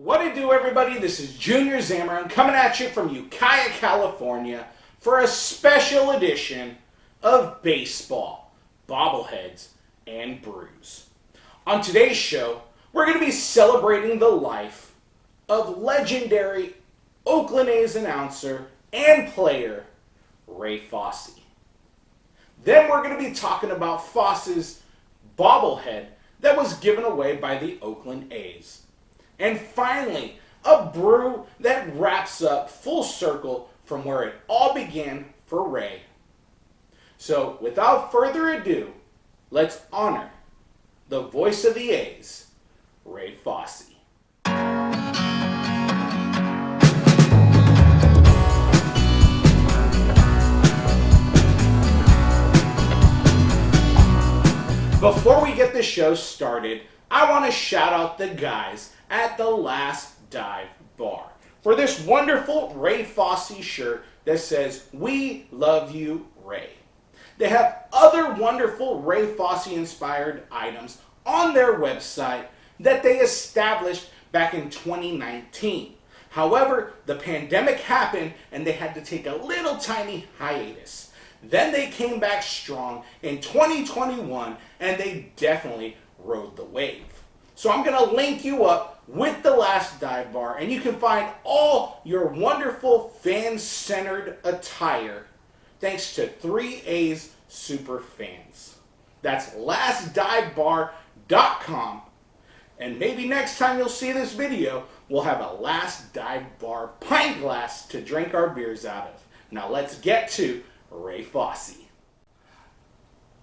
What it do, everybody? This is Junior Zamarin coming at you from Ukiah, California for a special edition of baseball, bobbleheads, and brews. On today's show, we're going to be celebrating the life of legendary Oakland A's announcer and player, Ray Fosse. Then we're going to be talking about Fosse's bobblehead that was given away by the Oakland A's. And finally, a brew that wraps up full circle from where it all began for Ray. So without further ado, let's honor the voice of the A's, Ray Fosse. Before we get the show started, I want to shout out the guys at the Last Dive Bar for this wonderful Ray Fosse shirt that says, "We love you, Ray." They have other wonderful Ray Fosse inspired items on their website that they established back in 2019. However, the pandemic happened and they had to take a little tiny hiatus. Then they came back strong in 2021 and they definitely rode the wave. So I'm going to link you up with the Last Dive Bar, and you can find all your wonderful fan-centered attire thanks to 3A's super fans. That's lastdivebar.com. And maybe next time you'll see this video, we'll have a Last Dive Bar pint glass to drink our beers out of. Now let's get to Ray Fosse.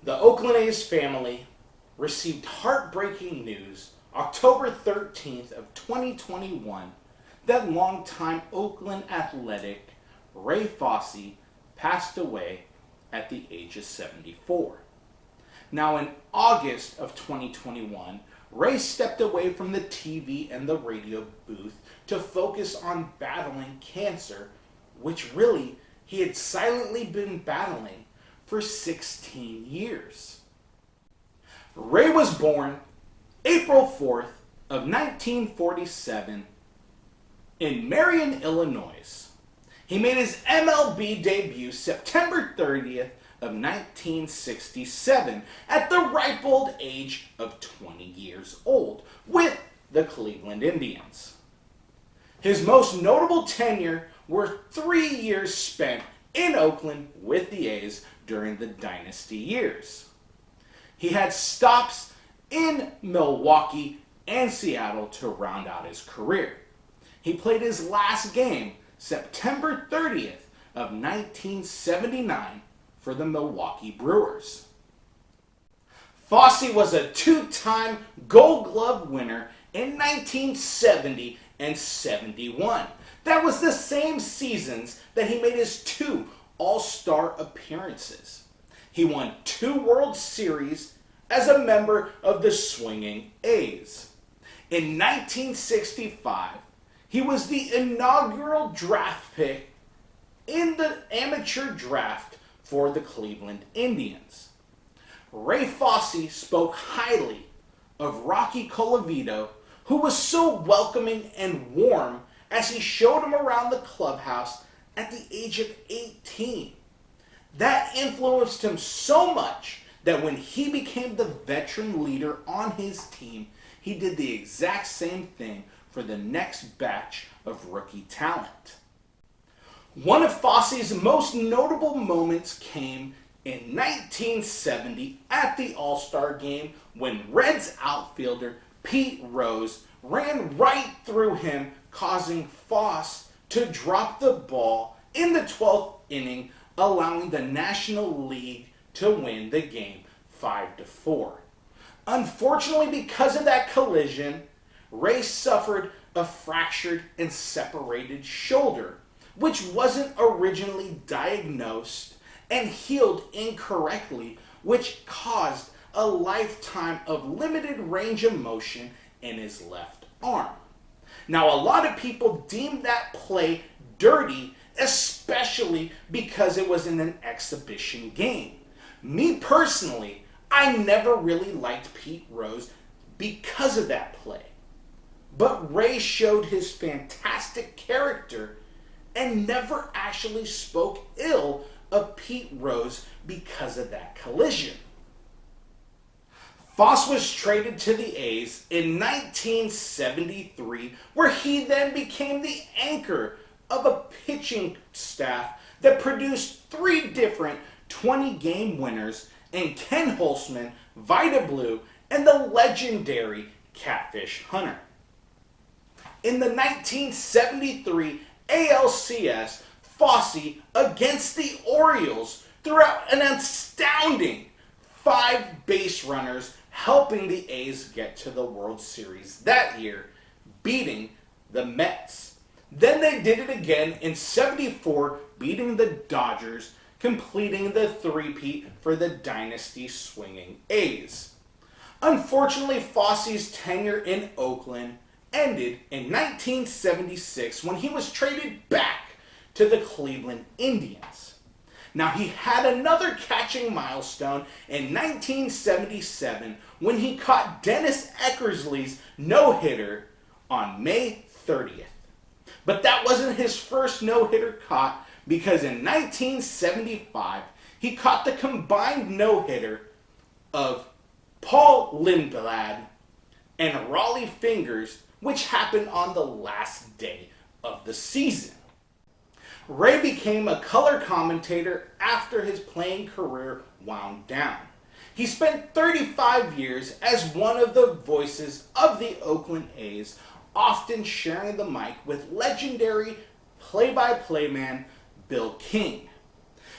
The Oakland A's family received heartbreaking news October 13th of 2021 that longtime Oakland athletic Ray Fosse passed away at the age of 74. Now in August of 2021, Ray stepped away from the TV and the radio booth to focus on battling cancer, which really he had silently been battling for 16 years. Ray was born April 4th of 1947 in Marion, Illinois. He made his MLB debut September 30th of 1967 at the ripe old age of 20 years old with the Cleveland Indians. His most notable tenure were 3 years spent in Oakland with the A's during the dynasty years. He had stops in Milwaukee and Seattle to round out his career. He played his last game September 30th of 1979 for the Milwaukee Brewers. Fosse was a two-time Gold Glove winner in 1970 and 71. That was the same seasons that he made his 2 All-Star appearances. He won 2 World Series as a member of the swinging A's. In 1965, he was the inaugural draft pick in the amateur draft for the Cleveland Indians. Ray Fosse spoke highly of Rocky Colavito, who was so welcoming and warm as he showed him around the clubhouse at the age of 18. That influenced him so much that when he became the veteran leader on his team, he did the exact same thing for the next batch of rookie talent. One of Fosse's most notable moments came in 1970 at the All-Star game when Reds outfielder Pete Rose ran right through him, causing Fosse to drop the ball in the 12th inning, allowing the National League to win the game 5-4. Unfortunately, because of that collision, Ray suffered a fractured and separated shoulder, which wasn't originally diagnosed and healed incorrectly, which caused a lifetime of limited range of motion in his left arm. Now, a lot of people deemed that play dirty, especially because it was in an exhibition game. Me personally, I never really liked Pete Rose because of that play. but Ray showed his fantastic character and never actually spoke ill of Pete Rose because of that collision. Fosse was traded to the A's in 1973, where he then became the anchor of a pitching staff that produced 3 different 20-game winners in Ken Holtzman, Vida Blue, and the legendary Catfish Hunter. In the 1973 ALCS, Fosse against the Orioles threw out an astounding 5 base runners, helping the A's get to the World Series that year, beating the Mets. Then they did it again in '74, beating the Dodgers, completing the three-peat for the dynasty swinging A's. Unfortunately, Fosse's tenure in Oakland ended in 1976 when he was traded back to the Cleveland Indians. Now, he had another catching milestone in 1977 when he caught Dennis Eckersley's no-hitter on May 30th. But that wasn't his first no-hitter caught, because in 1975, he caught the combined no-hitter of Paul Lindblad and Raleigh Fingers, which happened on the last day of the season. Ray became a color commentator after his playing career wound down. He spent 35 years as one of the voices of the Oakland A's, often sharing the mic with legendary play-by-play man Bill King.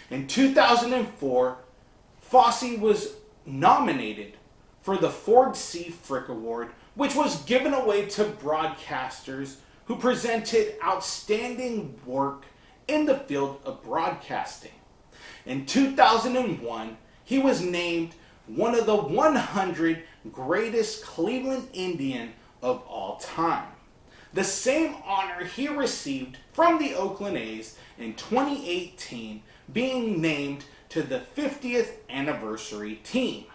In 2004, Fosse was nominated for the Ford C. Frick Award, which was given away to broadcasters who presented outstanding work in the field of broadcasting. In 2001, he was named one of the 100 greatest Cleveland Indian of all time. The same honor he received from the Oakland A's in 2018, being named to the 50th anniversary team.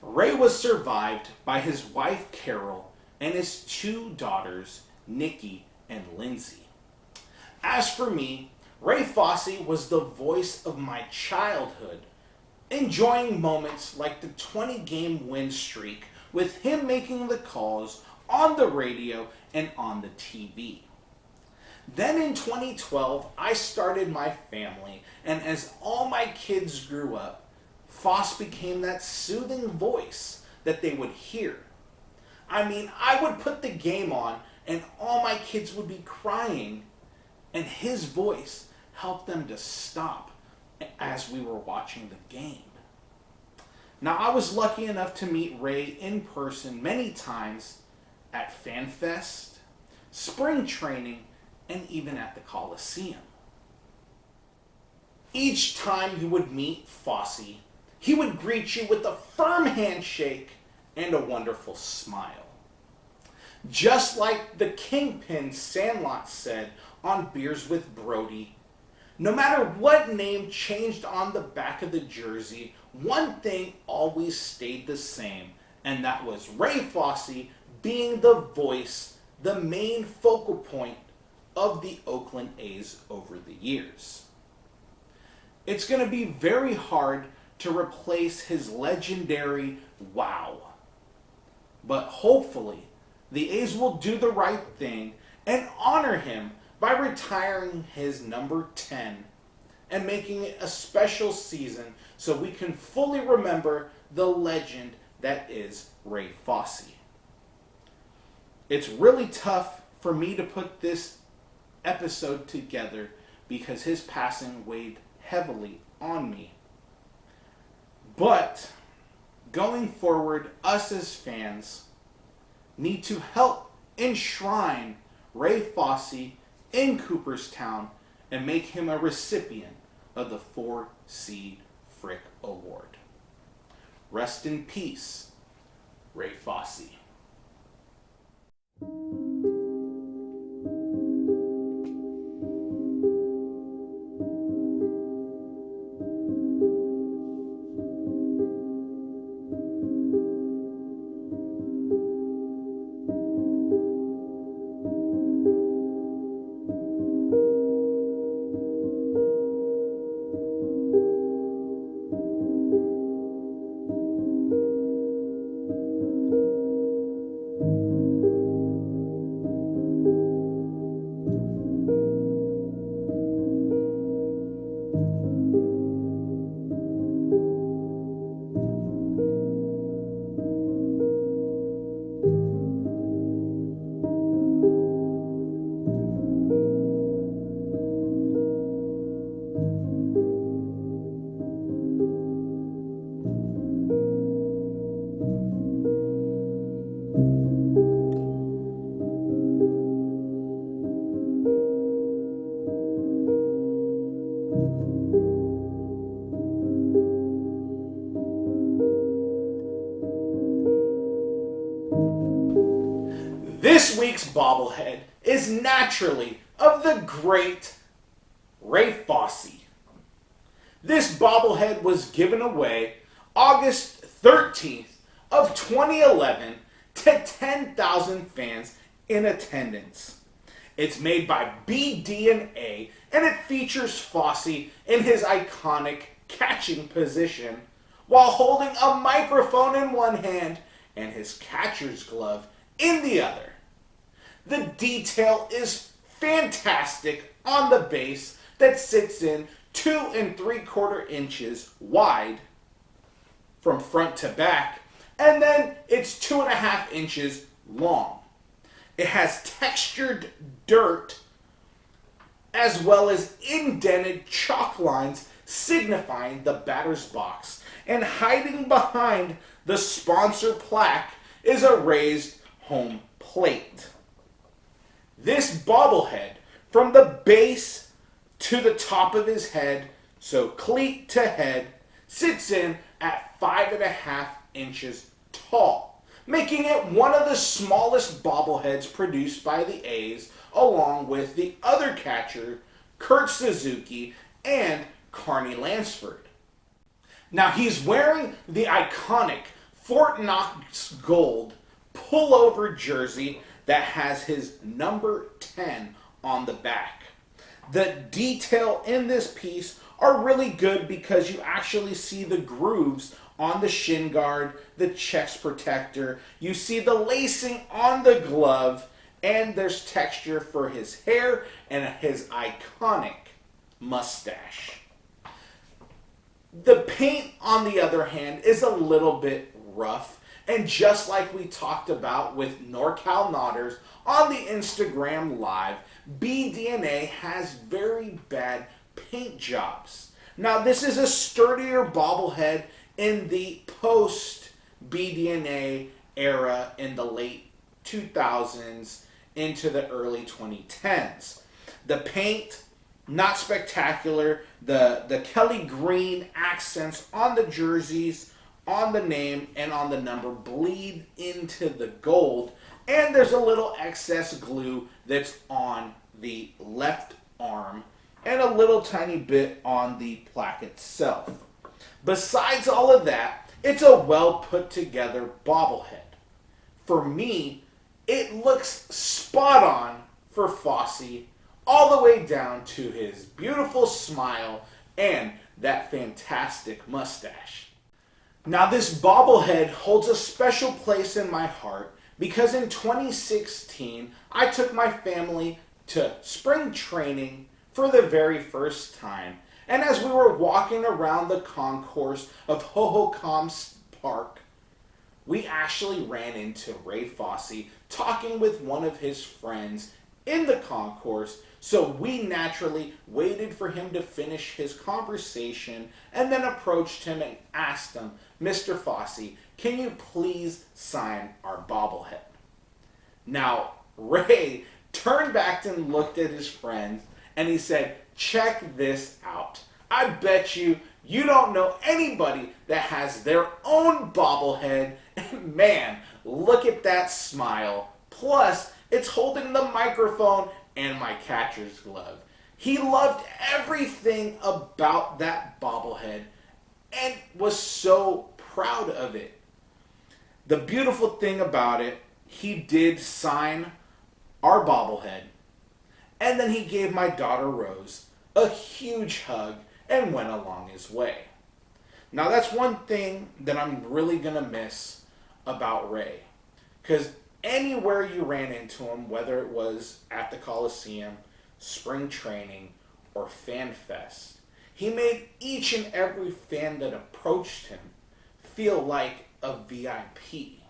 Ray was survived by his wife Carol and his 2 daughters, Nikki and Lindsay. As for me, Ray Fosse was the voice of my childhood, enjoying moments like the 20-game win streak with him making the calls on the radio and on the TV. Then in 2012, I started my family, and as all my kids grew up, Fosse became that soothing voice that they would hear. I mean, I would put the game on, and all my kids would be crying, and his voice helped them to stop as we were watching the game. Now, I was lucky enough to meet Ray in person many times at FanFest, spring training, and even at the Coliseum. Each time you would meet Fosse, he would greet you with a firm handshake and a wonderful smile. Just like the Kingpin Sandlot said on Beers with Brody, no matter what name changed on the back of the jersey, one thing always stayed the same, and that was Ray Fosse being the voice, the main focal point of the Oakland A's over the years. It's going to be very hard to replace his legendary wow. But hopefully, the A's will do the right thing and honor him by retiring his number 10 and making it a special season so we can fully remember the legend that is Ray Fosse. It's really tough for me to put this episode together because his passing weighed heavily on me. But going forward, us as fans need to help enshrine Ray Fosse in Cooperstown and make him a recipient of the 4C Frick Award. Rest in peace, Ray Fosse. next bobblehead is naturally of the great Ray Fosse. This bobblehead was given away August 13th of 2011 to 10,000 fans in attendance. It's made by BD&A and it features Fosse in his iconic catching position while holding a microphone in one hand and his catcher's glove in the other. The detail is fantastic on the base that sits in 2 3/4 inches wide from front to back, and then it's 2.5 inches long. It has textured dirt as well as indented chalk lines signifying the batter's box, and hiding behind the sponsor plaque is a raised home plate. This bobblehead, from the base to the top of his head, so cleat to head, sits in at 5.5 inches tall, making it one of the smallest bobbleheads produced by the A's, along with the other catcher, Kurt Suzuki, and Carney Lansford. Now he's wearing the iconic Fort Knox gold pullover jersey that has his number 10 on the back. The detail in this piece are really good because you actually see the grooves on the shin guard, the chest protector, you see the lacing on the glove, and there's texture for his hair and his iconic mustache. The paint, on the other hand, is a little bit rough, and just like we talked about with NorCal Nodders on the Instagram Live, BD&A has very bad paint jobs. Now, this is a sturdier bobblehead in the post-BD&A era in the late 2000s into the early 2010s. The paint, not spectacular. The Kelly green accents on the jerseys, on the name, and on the number bleed into the gold. And there's a little excess glue that's on the left arm and a little tiny bit on the plaque itself. Besides all of that, it's a well put together bobblehead. For me, it looks spot on for Fosse, all the way down to his beautiful smile and that fantastic mustache. Now, this bobblehead holds a special place in my heart because in 2016, I took my family to spring training for the very first time. And as we were walking around the concourse of Hohokam Park, we actually ran into Ray Fosse talking with one of his friends in the concourse, so we naturally waited for him to finish his conversation and then approached him and asked him, "Mr. Fosse, can you please sign our bobblehead?" Now, Ray turned back and looked at his friends and he said, "Check this out. I bet you don't know anybody that has their own bobblehead. And man, look at that smile. Plus, it's holding the microphone and my catcher's glove." He loved everything about that bobblehead and was so proud of it. The beautiful thing about it, he did sign our bobblehead, and then he gave my daughter Rose a huge hug and went along his way. Now that's one thing that I'm really going to miss about Ray, because anywhere you ran into him, whether it was at the Coliseum, spring training, or Fan Fest, he made each and every fan that approached him feel like a VIP.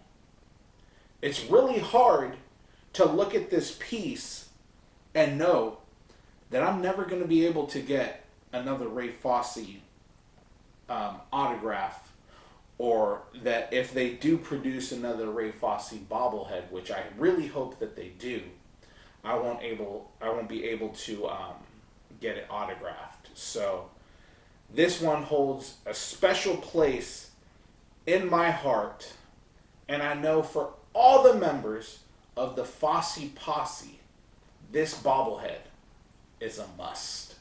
It's really hard to look at this piece and know that I'm never going to be able to get another Ray Fosse autograph, or that if they do produce another Ray Fosse bobblehead, which I really hope that they do, I won't be able to get it autographed. So this one holds a special place in my heart, and I know for all the members of the Fosse posse, this bobblehead is a must.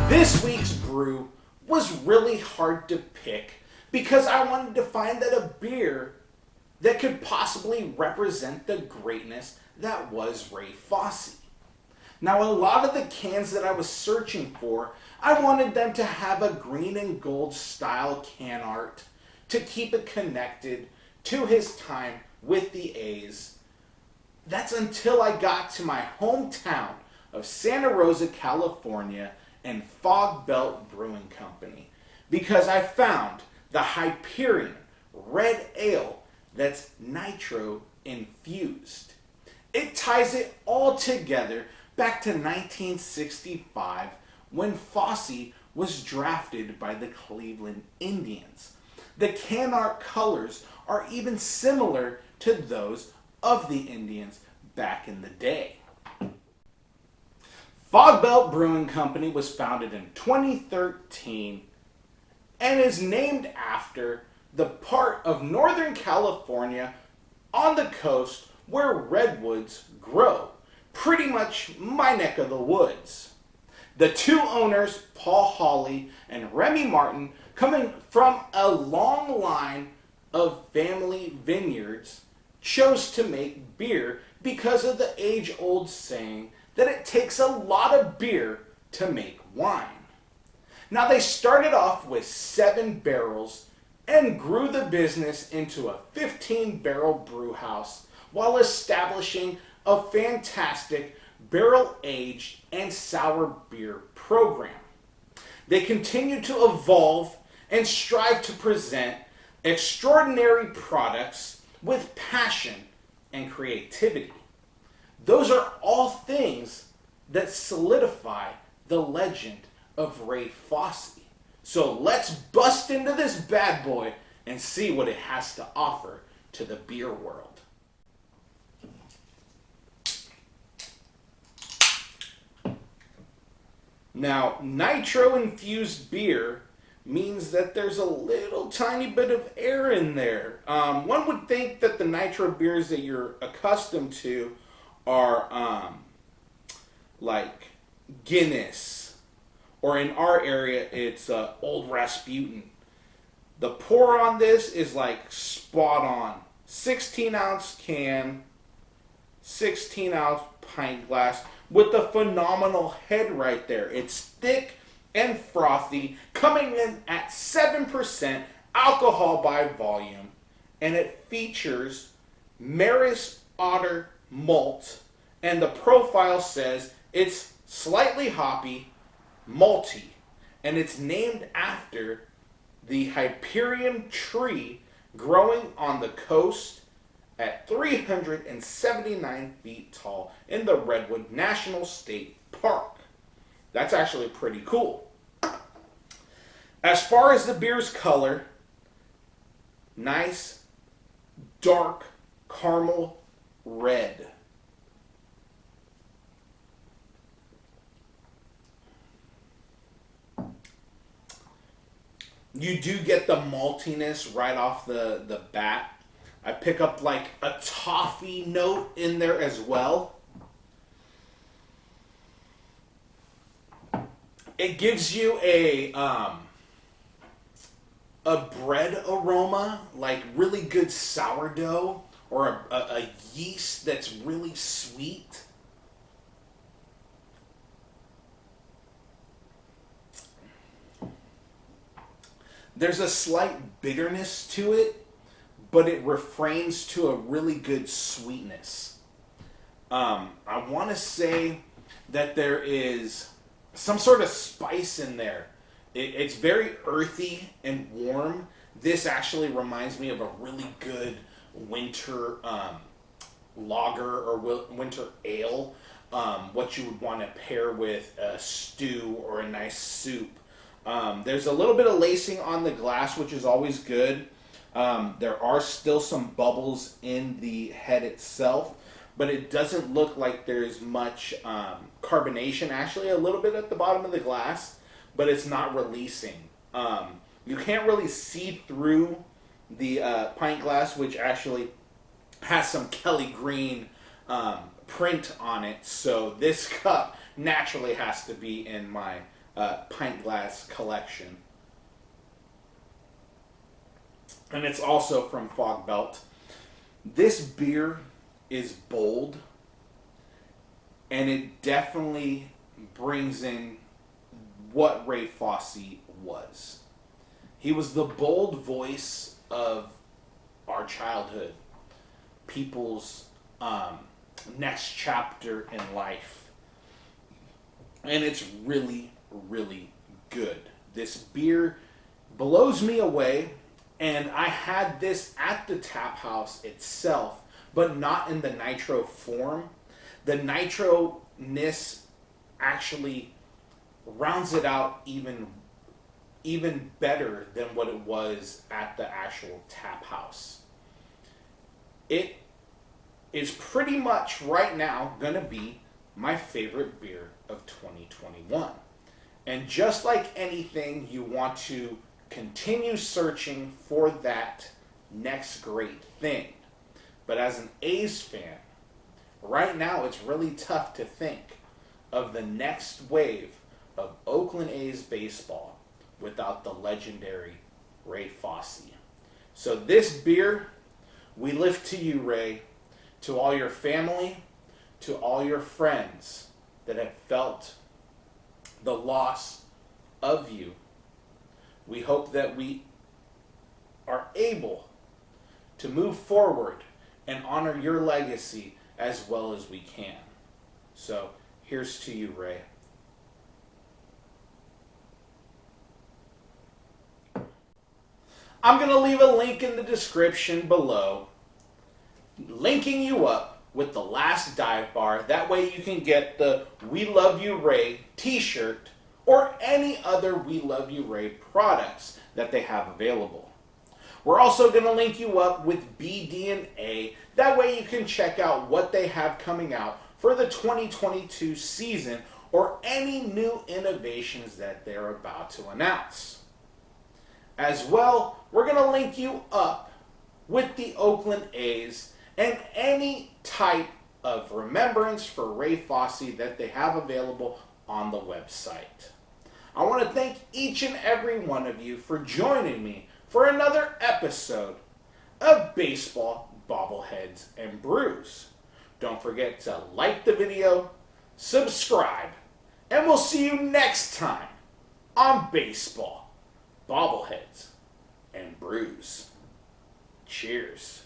This week's brew was really hard to pick because I wanted to find that a beer that could possibly represent the greatness that was Ray Fosse. Now, a lot of the cans that I was searching for, I wanted them to have a green and gold style can art to keep it connected to his time with the A's. That's until I got to my hometown of Santa Rosa, California, and Belt Brewing Company, because I found the Hyperion red ale that's nitro infused. It ties it all together back to 1965 when Fosse was drafted by the Cleveland Indians. The can art colors are even similar to those of the Indians back in the day. Belt Brewing Company was founded in 2013 and is named after the part of Northern California on the coast where redwoods grow. Pretty much my neck of the woods. The two owners, Paul Hawley and Remy Martin, coming from a long line of family vineyards, chose to make beer because of the age-old saying that it takes a lot of beer to make wine. Now, they started off with 7 barrels and grew the business into a 15-barrel brew house while establishing a fantastic barrel-aged and sour beer program. They continue to evolve and strive to present extraordinary products with passion and creativity. Those are all things that solidify the legend of Ray Fosse. So let's bust into this bad boy and see what it has to offer to the beer world. Now, nitro-infused beer means that there's a little tiny bit of air in there. One would think that the nitro beers that you're accustomed to are like Guinness, or in our area it's Old Rasputin. The pour on this is like spot on. 16-ounce can, 16-ounce pint glass with the phenomenal head right there. It's thick and frothy, coming in at 7% alcohol by volume, and it features Maris Otter malt, and the profile says it's slightly hoppy, malty, and it's named after the Hyperion tree growing on the coast at 379 feet tall in the Redwood National State Park. That's actually pretty cool. As far as the beer's color, nice, dark caramel red. You do get the maltiness right off the bat. I pick up like a toffee note in there as well. It gives you a bread aroma, like really good sourdough, or a yeast that's really sweet. There's a slight bitterness to it, but it refrains to a really good sweetness. I want to say that there is some sort of spice in there. It's very earthy and warm. This actually reminds me of a really good winter lager or winter ale. what you would want to pair with a stew or a nice soup. There's a little bit of lacing on the glass, which is always good. There are still some bubbles in the head itself, but it doesn't look like there's much carbonation. Actually, a little bit at the bottom of the glass, but it's not releasing. You can't really see through the pint glass, which actually has some Kelly green print on it. So this cup naturally has to be in my pint glass collection. And it's also from Fog Belt. This beer is bold, and it definitely brings in what Ray Fosse was. He was the bold voice of our childhood, people's next chapter in life. And it's really, really good. This beer blows me away, and I had this at the tap house itself, but not in the Nitro form. The Nitro-ness actually rounds it out even better than what it was at the actual tap house. It is pretty much right now going to be my favorite beer of 2021. And just like anything, you want to continue searching for that next great thing. But as an A's fan, right now it's really tough to think of the next wave of Oakland A's baseball without the legendary Ray Fosse. So this beer, we lift to you, Ray, to all your family, to all your friends that have felt the loss of you. We hope that we are able to move forward and honor your legacy as well as we can. So here's to you, Ray. I'm going to leave a link in the description below, linking you up with the last dive bar. That way you can get the We Love You Ray t-shirt or any other We Love You Ray products that they have available. We're also going to link you up with BD&A. That way you can check out what they have coming out for the 2022 season or any new innovations that they're about to announce. As well, we're going to link you up with the Oakland A's and any type of remembrance for Ray Fosse that they have available on the website. I want to thank each and every one of you for joining me for another episode of Baseball, Bobbleheads, and Brews. Don't forget to like the video, subscribe, and we'll see you next time on Baseball, Bobbleheads, and Brews. Cheers.